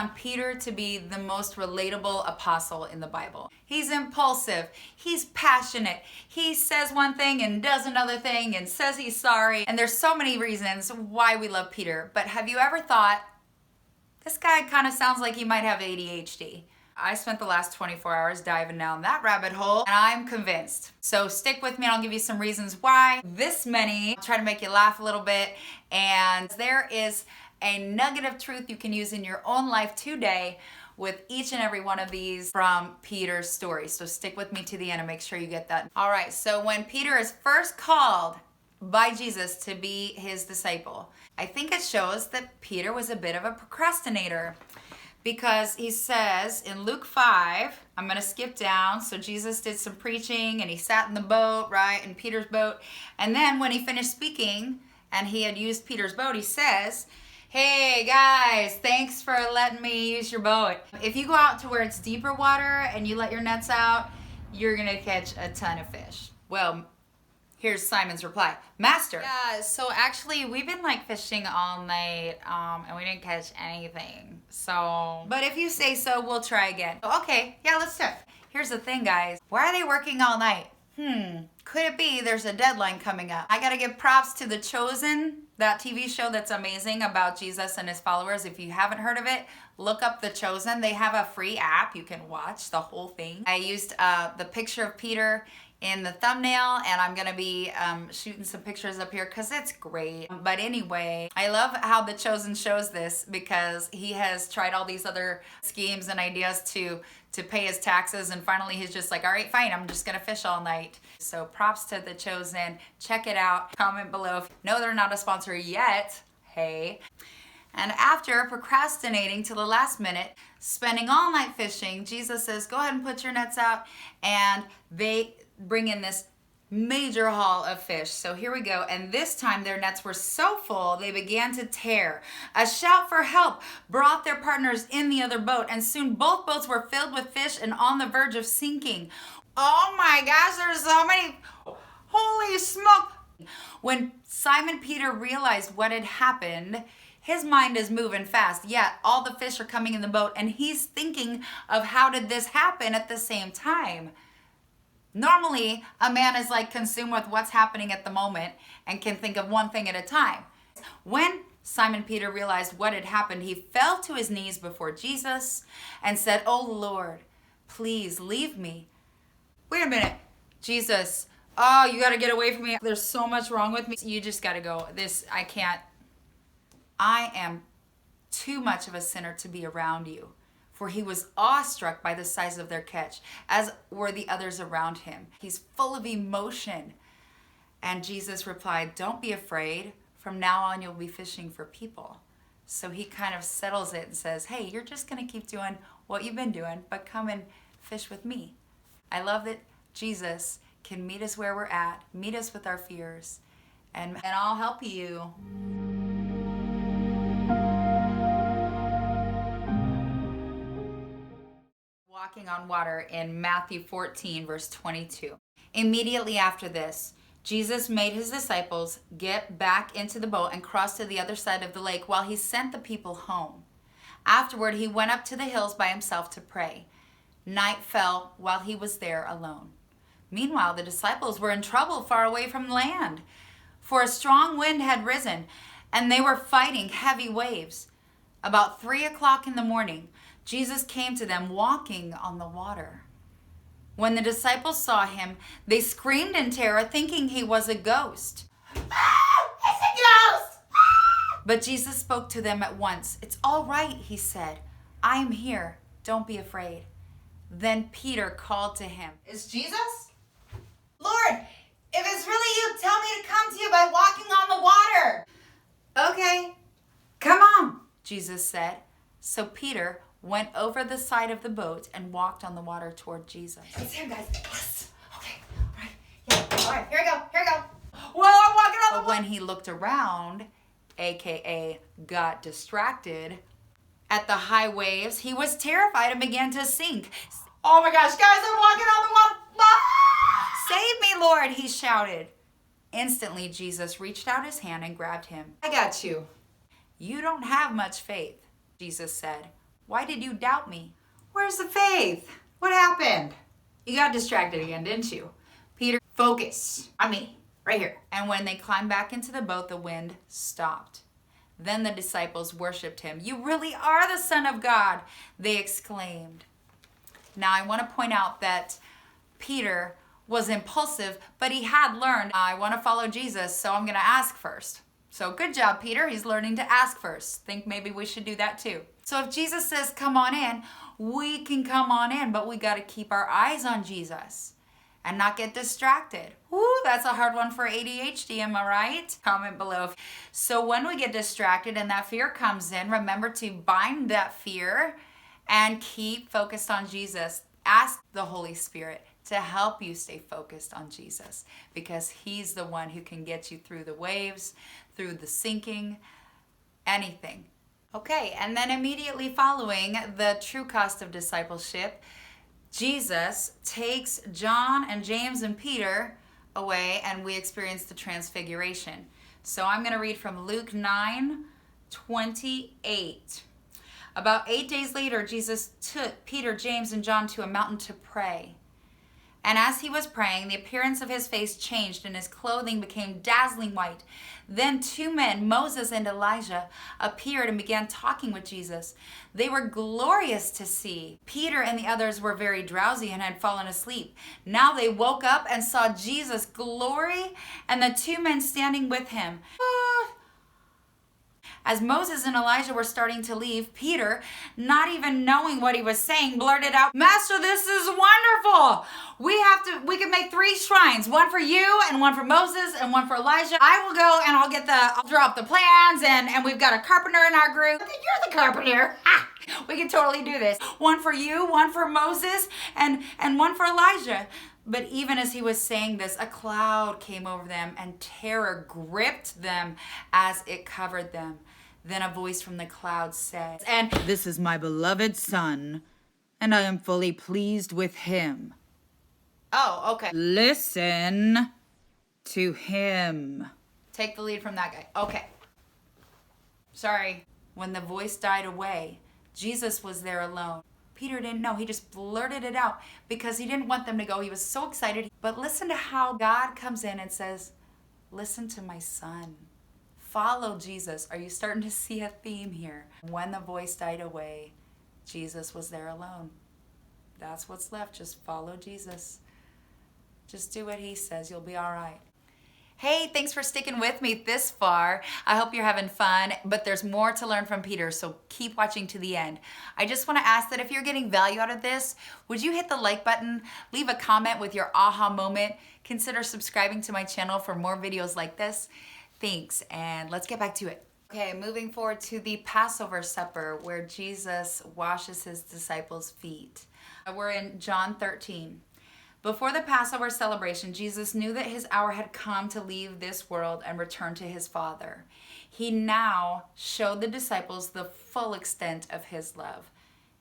found Peter to be the most relatable apostle in the Bible. He's impulsive, he's passionate, he says one thing and does another thing and says he's sorry. And there's so many reasons why we love Peter. But have you ever thought, this guy kind of sounds like he might have ADHD? I spent the last 24 hours diving down that rabbit hole, and I'm convinced. So stick with me and I'll give you some reasons why. This many, I'll try to make you laugh a little bit, and there is a nugget of truth you can use in your own life today with each and every one of these from Peter's story. So stick with me to the end and make sure you get that. All right, so when Peter is first called by Jesus to be his disciple, I think it shows that Peter was a bit of a procrastinator. Because he says in Luke 5, I'm going to skip down. So Jesus did some preaching and he sat in the boat, right, in Peter's boat. And then when he finished speaking and he had used Peter's boat, he says, hey guys, thanks for letting me use your boat. If you go out to where it's deeper water and you let your nets out, you're going to catch a ton of fish. Well, here's Simon's reply. Master. Yeah, so actually we've been like fishing all night and we didn't catch anything. So, but if you say so, we'll try again. Okay, yeah, let's do it. Here's the thing, guys. Why are they working all night? Could it be there's a deadline coming up? I gotta give props to The Chosen, that TV show that's amazing about Jesus and his followers. If you haven't heard of it, look up The Chosen. They have a free app. You can watch the whole thing. I used the picture of Peter in the thumbnail, and I'm gonna be shooting some pictures up here because it's great. But anyway, I love how The Chosen shows this because he has tried all these other schemes and ideas to pay his taxes, and finally he's just like, all right, fine, I'm just gonna fish all night. So props to The Chosen. Check it out. Comment below. No, they're not a sponsor yet. Hey. And after procrastinating to the last minute, spending all night fishing, Jesus says, go ahead and put your nets out, and they bring in this major haul of fish. So here we go. And this time their nets were so full, they began to tear. A shout for help brought their partners in the other boat, and soon both boats were filled with fish and on the verge of sinking. Oh my gosh, there's so many. Holy smoke. When Simon Peter realized what had happened, his mind is moving fast. Yeah, all the fish are coming in the boat, and he's thinking of how did this happen at the same time. Normally, a man is like consumed with what's happening at the moment and can think of one thing at a time. When Simon Peter realized what had happened, he fell to his knees before Jesus and said, oh Lord, please leave me. Wait a minute, Jesus, oh, you got to get away from me. There's so much wrong with me. You just got to go. I can't. I am too much of a sinner to be around you. For he was awestruck by the size of their catch, as were the others around him. He's full of emotion. And Jesus replied, don't be afraid. From now on, you'll be fishing for people. So he kind of settles it and says, hey, you're just going to keep doing what you've been doing, but come and fish with me. I love that Jesus can meet us where we're at, meet us with our fears, and I'll help you. Walking on water in Matthew 14, verse 22. Immediately after this, Jesus made his disciples get back into the boat and cross to the other side of the lake while he sent the people home. Afterward, he went up to the hills by himself to pray. Night fell while he was there alone. Meanwhile, the disciples were in trouble far away from land, for a strong wind had risen, and they were fighting heavy waves. About 3 o'clock in the morning, Jesus came to them walking on the water. When the disciples saw him, they screamed in terror, thinking he was a ghost. Ah, it's a ghost! Ah! But Jesus spoke to them at once. It's all right, he said. I am here. Don't be afraid. Then Peter called to him. Is Jesus? Lord, if it's really you, tell me to come to you by walking on the water. Okay, come on, Jesus said. So Peter went over the side of the boat and walked on the water toward Jesus. It's him, guys. Yes. Okay. All right. Yeah. All right. Here we go. Here we go. Well, I'm walking on the water. But when he looked around, aka got distracted at the high waves, he was terrified and began to sink. Oh my gosh, guys, I'm walking on the water. Ah! Save me, Lord, he shouted. Instantly, Jesus reached out his hand and grabbed him. I got you. You don't have much faith, Jesus said. Why did you doubt me? Where's the faith? What happened? You got distracted again, didn't you? Peter, focus on me, right here. And when they climbed back into the boat, the wind stopped. Then the disciples worshiped him. You really are the Son of God, they exclaimed. Now I want to point out that Peter was impulsive, but he had learned, I want to follow Jesus, so I'm going to ask first. So good job, Peter. He's learning to ask first. Think maybe we should do that too. So if Jesus says, come on in, we can come on in, but we got to keep our eyes on Jesus and not get distracted. Woo, that's a hard one for ADHD, am I right? Comment below. So when we get distracted and that fear comes in, remember to bind that fear and keep focused on Jesus. Ask the Holy Spirit to help you stay focused on Jesus, because he's the one who can get you through the waves, through the sinking, anything. Okay, and then immediately following the true cost of discipleship, Jesus takes John and James and Peter away, and we experience the Transfiguration. So I'm going to read from Luke 9:28. About 8 days later, Jesus took Peter, James, and John to a mountain to pray. And as he was praying, the appearance of his face changed and his clothing became dazzling white. Then two men, Moses and Elijah, appeared and began talking with Jesus. They were glorious to see. Peter and the others were very drowsy and had fallen asleep. Now they woke up and saw Jesus' glory and the two men standing with him. As Moses and Elijah were starting to leave, Peter, not even knowing what he was saying, blurted out, Master, this is wonderful. We can make 3 shrines, one for you and one for Moses and one for Elijah. I will go and I'll draw up the plans and we've got a carpenter in our group. You're the carpenter. We can totally do this. One for you, one for Moses, and one for Elijah. But even as he was saying this, a cloud came over them and terror gripped them as it covered them. Then a voice from the cloud said, and this is my beloved Son, and I am fully pleased with him. Oh, okay. Listen to him. Take the lead from that guy. Okay. Sorry. When the voice died away, Jesus was there alone. Peter didn't know. He just blurted it out because he didn't want them to go. He was so excited. But listen to how God comes in and says, listen to my Son. Follow Jesus. Are you starting to see a theme here? When the voice died away, Jesus was there alone. That's what's left. Just follow Jesus. Just do what he says. You'll be all right. Hey, thanks for sticking with me this far. I hope you're having fun, but there's more to learn from Peter, so keep watching to the end. I just want to ask that if you're getting value out of this, would you hit the like button, leave a comment with your aha moment, consider subscribing to my channel for more videos like this. Thanks, and let's get back to it. Okay, moving forward to the Passover supper where Jesus washes his disciples' feet. We're in John 13. Before the Passover celebration, Jesus knew that his hour had come to leave this world and return to his Father. He now showed the disciples the full extent of his love.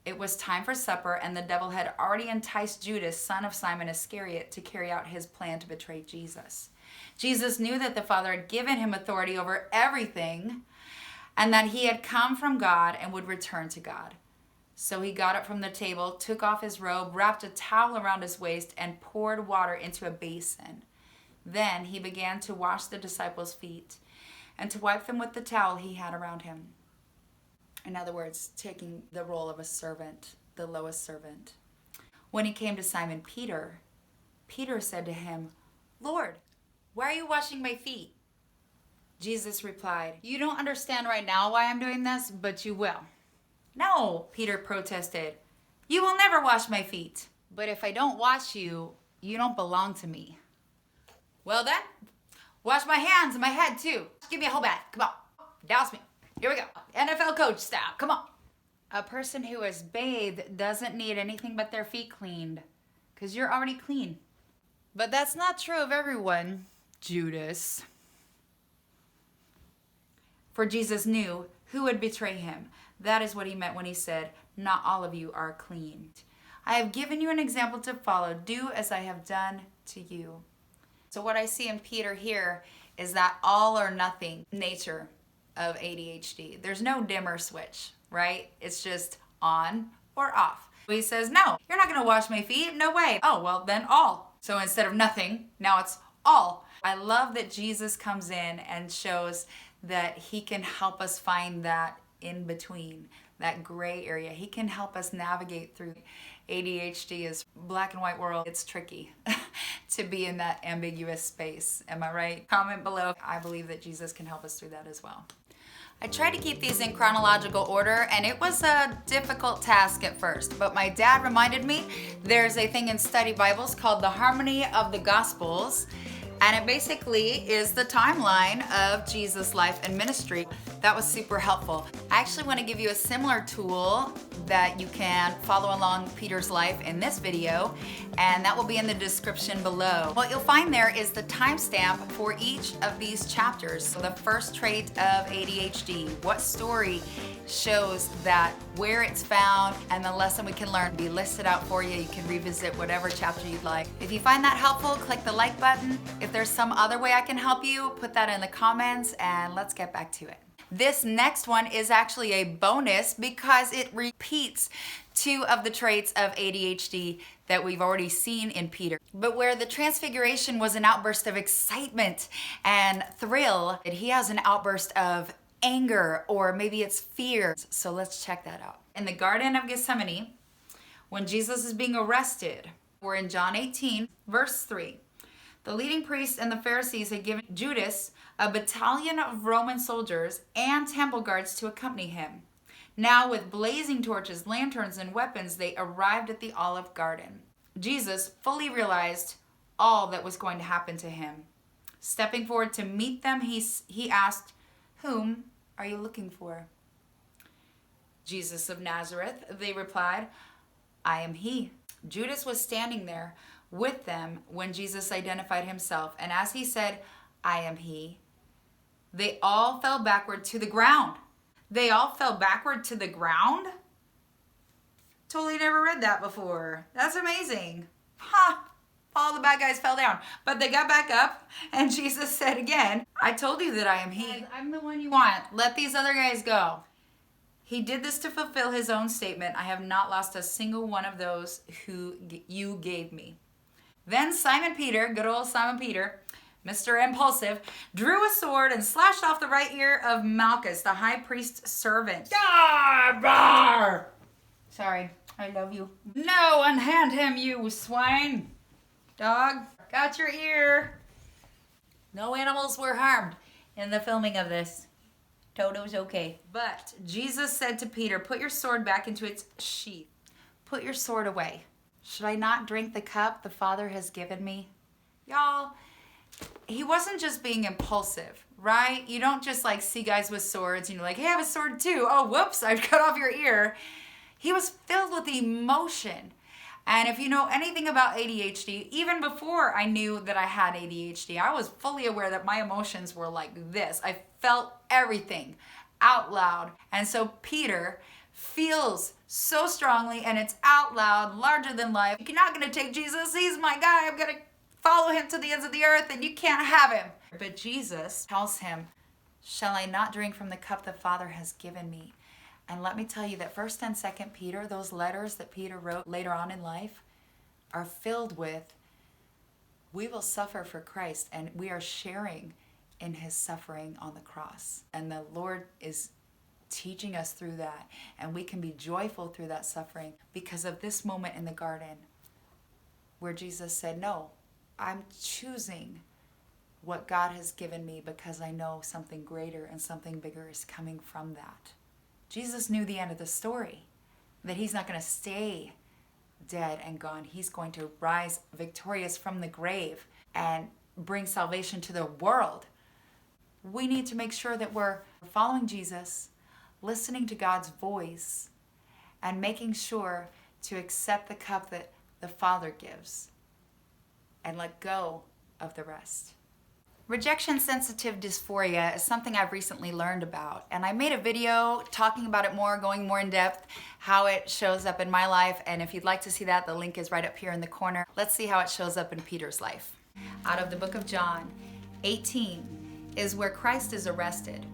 It was time for supper, and the devil had already enticed Judas, son of Simon Iscariot, to carry out his plan to betray Jesus. Jesus knew that the Father had given him authority over everything, and that he had come from God and would return to God. So he got up from the table, took off his robe, wrapped a towel around his waist, and poured water into a basin. Then he began to wash the disciples' feet and to wipe them with the towel he had around him. In other words, taking the role of a servant, the lowest servant. When he came to Simon Peter, Peter said to him, Lord, why are you washing my feet? Jesus replied, you don't understand right now why I'm doing this, but you will. No, Peter protested. You will never wash my feet. But if I don't wash you, you don't belong to me. Well then, wash my hands and my head too. Give me a whole bath. Come on. Douse me. Here we go. NFL coach style. Come on. A person who is bathed doesn't need anything but their feet cleaned, because you're already clean. But that's not true of everyone, Judas. For Jesus knew who would betray him. That is what he meant when he said, not all of you are clean. I have given you an example to follow. Do as I have done to you. So what I see in Peter here is that all or nothing nature of ADHD. There's no dimmer switch, right? It's just on or off. He says, no, you're not gonna wash my feet, no way. Oh, well then all. So instead of nothing, now it's all. I love that Jesus comes in and shows that he can help us find that in between, that gray area. He can help us navigate through. ADHD is black and white world. It's tricky to be in that ambiguous space. Am I right? Comment below. I believe that Jesus can help us through that as well. I tried to keep these in chronological order, and it was a difficult task at first, but my dad reminded me there's a thing in study Bibles called the Harmony of the Gospels, and it basically is the timeline of Jesus' life and ministry. That was super helpful. I actually want to give you a similar tool that you can follow along Peter's life in this video, and that will be in the description below. What you'll find there is the timestamp for each of these chapters. So the first trait of ADHD, what story shows that, where it's found, and the lesson we can learn be listed out for you. You can revisit whatever chapter you'd like. If you find that helpful, click the like button. If there's some other way I can help you, put that in the comments, and let's get back to it. This next one is actually a bonus because it repeats two of the traits of ADHD that we've already seen in Peter. But where the Transfiguration was an outburst of excitement and thrill, he has an outburst of anger, or maybe it's fear. So let's check that out. In the Garden of Gethsemane, when Jesus is being arrested, we're in John 18, verse 3. The leading priests and the Pharisees had given Judas a battalion of Roman soldiers and temple guards to accompany him. Now with blazing torches, lanterns, and weapons, they arrived at the Olive Garden. Jesus fully realized all that was going to happen to him. Stepping forward to meet them, he asked, "Whom are you looking for?" "Jesus of Nazareth," they replied. "I am he." Judas was standing there with them when Jesus identified himself, and as he said, "I am he," they all fell backward to the ground. They all fell backward to the ground? Totally never read that before. That's amazing. Ha! All the bad guys fell down, but they got back up, and Jesus said again, "I told you that I am he. I'm the one you want. Let these other guys go." He did this to fulfill his own statement, "I have not lost a single one of those who you gave me." Then Simon Peter, good old Simon Peter, Mr. Impulsive, drew a sword and slashed off the right ear of Malchus, the high priest's servant. Sorry, I love you. "No, unhand him, you swine. Dog, got your ear." No animals were harmed in the filming of this. Toto's okay. But Jesus said to Peter, "Put your sword back into its sheath. Put your sword away. Should I not drink the cup the Father has given me?" Y'all, he wasn't just being impulsive, right? You don't just like see guys with swords and you're like, "Hey, I have a sword too. Oh, whoops, I cut off your ear." He was filled with emotion. And if you know anything about ADHD, even before I knew that I had ADHD, I was fully aware that my emotions were like this. I felt everything out loud. And so Peter feels so strongly, and it's out loud, larger than life. "You're not gonna take Jesus. He's my guy. I'm gonna follow him to the ends of the earth, and you can't have him." But Jesus tells him, "Shall I not drink from the cup the Father has given me?" And let me tell you that 1st and 2nd Peter, those letters that Peter wrote later on in life, are filled with, we will suffer for Christ, and we are sharing in his suffering on the cross. And the Lord is teaching us through that, and we can be joyful through that suffering because of this moment in the garden where Jesus said, "No, I'm choosing what God has given me because I know something greater and something bigger is coming from that." Jesus knew the end of the story, that he's not going to stay dead and gone. He's going to rise victorious from the grave and bring salvation to the world. We need to make sure that we're following Jesus, listening to God's voice, and making sure to accept the cup that the Father gives and let go of the rest. Rejection sensitive dysphoria is something I've recently learned about, and I made a video talking about it more, going more in depth, how it shows up in my life, and if you'd like to see that, the link is right up here in the corner. Let's see how it shows up in Peter's life. Out of the book of John, 18 is where Christ is arrested,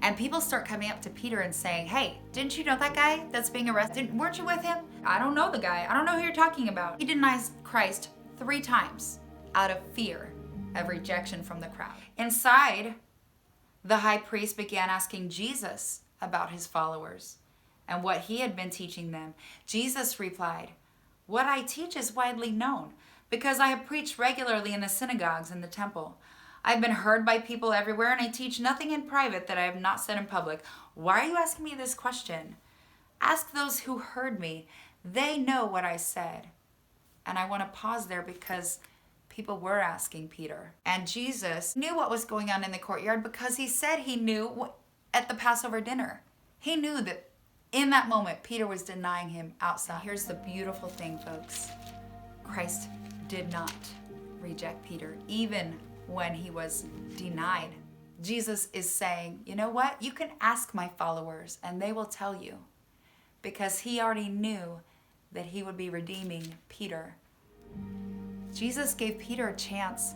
And people start coming up to Peter and saying, hey, didn't you know that guy that's being arrested? Weren't you with him? I don't know the guy. I don't know who you're talking about. He denies Christ 3 times out of fear of rejection from the crowd. Inside, the high priest began asking Jesus about his followers and what he had been teaching them. Jesus replied, what I teach is widely known because I have preached regularly in the synagogues and the temple. I've been heard by people everywhere, and I teach nothing in private that I have not said in public. Why are you asking me this question? Ask those who heard me. They know what I said. And I want to pause there because people were asking Peter. And Jesus knew what was going on in the courtyard because he said he knew at the Passover dinner. He knew that in that moment, Peter was denying him outside. Here's the beautiful thing, folks. Christ did not reject Peter, even when he was denied. Jesus is saying, you know what? You can ask my followers and they will tell you, because he already knew that he would be redeeming Peter. Jesus gave Peter a chance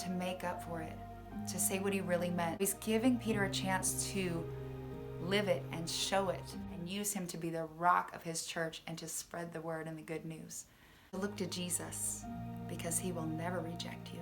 to make up for it, to say what he really meant. He's giving Peter a chance to live it and show it and use him to be the rock of his church and to spread the word and the good news. Look to Jesus because he will never reject you.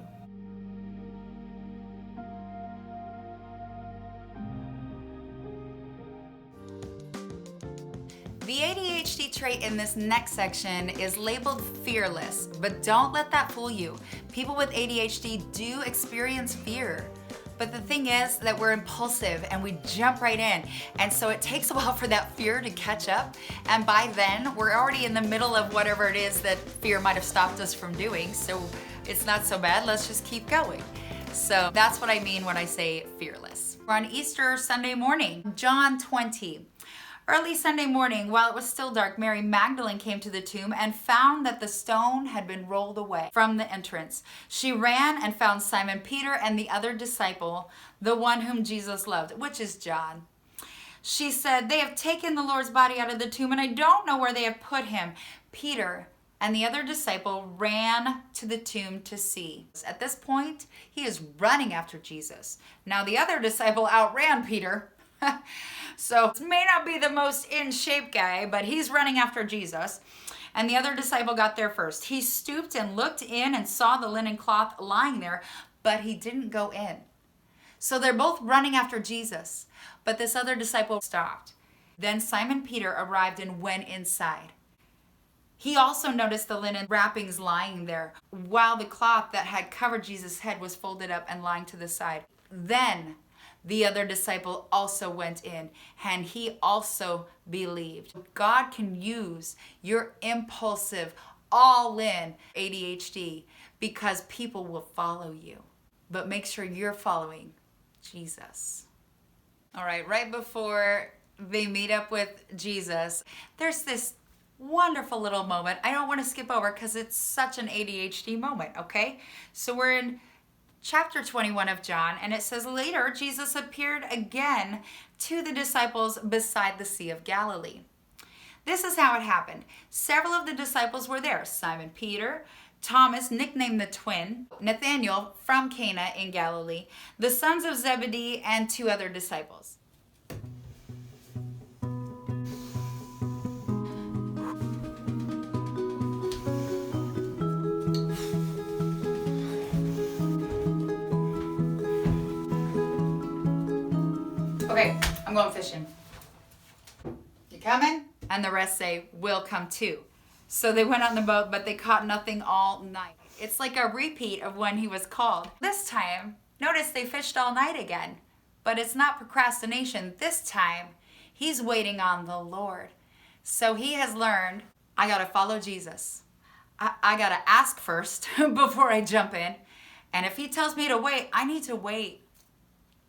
The ADHD trait in this next section is labeled fearless, but don't let that fool you. People with ADHD do experience fear. But the thing is that we're impulsive and we jump right in. And so it takes a while for that fear to catch up. And by then, we're already in the middle of whatever it is that fear might have stopped us from doing. So it's not so bad, let's just keep going. So that's what I mean when I say fearless. We're on Easter Sunday morning, John 20. Early Sunday morning, while it was still dark, Mary Magdalene came to the tomb and found that the stone had been rolled away from the entrance. She ran and found Simon Peter and the other disciple, the one whom Jesus loved, which is John. She said, they have taken the Lord's body out of the tomb and I don't know where they have put him. Peter and the other disciple ran to the tomb to see. At this point, he is running after Jesus. Now the other disciple outran Peter. So this may not be the most in shape guy, but he's running after Jesus. And the other disciple got there first. He stooped and looked in and saw the linen cloth lying there, but he didn't go in. So they're both running after Jesus, but this other disciple stopped. Then Simon Peter arrived and went inside. He also noticed the linen wrappings lying there, while the cloth that had covered Jesus' head was folded up and lying to the side. Then the other disciple also went in, and he also believed. God can use your impulsive, all-in ADHD because people will follow you. But make sure you're following Jesus. All right before they meet up with Jesus, there's this wonderful little moment. I don't want to skip over because it's such an ADHD moment, okay? So we're in chapter 21 of John, and it says, later Jesus appeared again to the disciples beside the Sea of Galilee. This is how it happened. Several of the disciples were there. Simon Peter, Thomas, nicknamed the twin, Nathanael from Cana in Galilee, the sons of Zebedee, and 2 other disciples. Okay, I'm going fishing. You coming? And the rest say, we'll come too. So they went on the boat, but they caught nothing all night. It's like a repeat of when he was called. This time, notice they fished all night again. But it's not procrastination. This time, he's waiting on the Lord. So he has learned, I gotta follow Jesus. I gotta ask first before I jump in. And if he tells me to wait, I need to wait.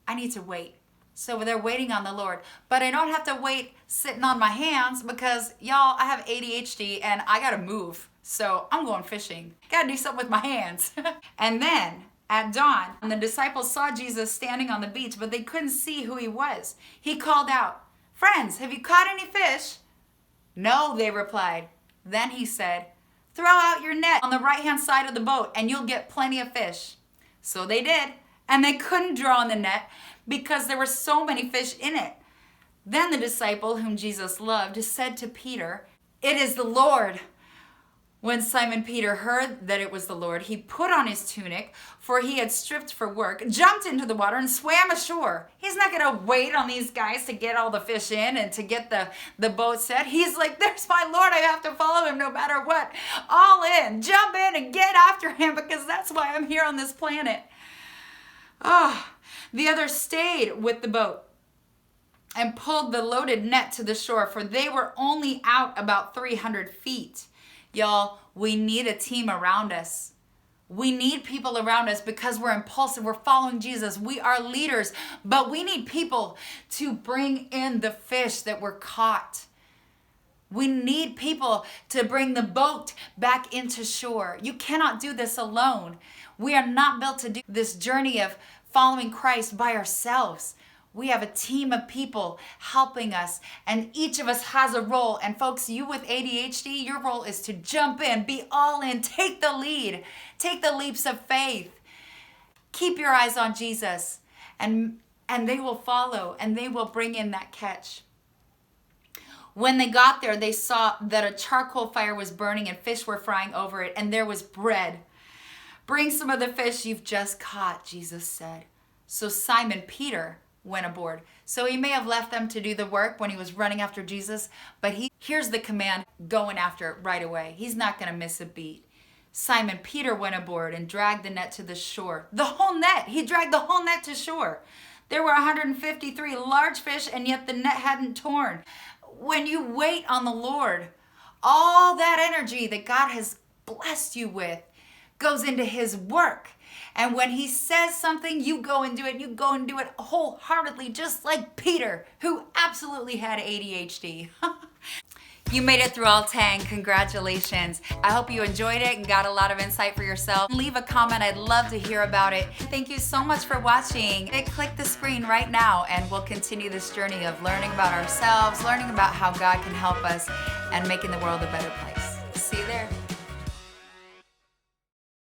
I need to wait. So they're waiting on the Lord. But I don't have to wait sitting on my hands because, y'all, I have ADHD and I gotta move. So I'm going fishing. Gotta do something with my hands. And then at dawn, the disciples saw Jesus standing on the beach, but they couldn't see who he was. He called out, friends, have you caught any fish? No, they replied. Then he said, throw out your net on the right-hand side of the boat and you'll get plenty of fish. So they did, and they couldn't draw on the net because there were so many fish in it. Then the disciple whom Jesus loved said to Peter, "It is the Lord." When Simon Peter heard that it was the Lord, he put on his tunic, for he had stripped for work, jumped into the water, and swam ashore. He's not going to wait on these guys to get all the fish in and to get the boat set. He's like, there's my Lord. I have to follow him no matter what. All in. Jump in and get after him, because that's why I'm here on this planet. The others stayed with the boat and pulled the loaded net to the shore, for they were only out about 300 feet. Y'all, we need a team around us. We need people around us because we're impulsive. We're following Jesus. We are leaders, but we need people to bring in the fish that were caught. We need people to bring the boat back into shore. You cannot do this alone. We are not built to do this journey of following Christ by ourselves. We have a team of people helping us, and each of us has a role. And folks, you with ADHD, your role is to jump in, be all in, take the lead, take the leaps of faith. Keep your eyes on Jesus, and they will follow, and they will bring in that catch. When they got there, they saw that a charcoal fire was burning and fish were frying over it, and there was bread. "Bring some of the fish you've just caught," Jesus said. So Simon Peter went aboard. So he may have left them to do the work when he was running after Jesus, but here's the command, going after it right away. He's not going to miss a beat. Simon Peter went aboard and dragged the net to the shore. The whole net. He dragged the whole net to shore. There were 153 large fish, and yet the net hadn't torn. When you wait on the Lord, all that energy that God has blessed you with goes into his work. And when he says something, you go and do it. You go and do it wholeheartedly, just like Peter, who absolutely had ADHD. You made it through all 10. Congratulations. I hope you enjoyed it and got a lot of insight for yourself. Leave a comment. I'd love to hear about it. Thank you so much for watching. Click the screen right now, and we'll continue this journey of learning about ourselves, learning about how God can help us, and making the world a better place. See you there.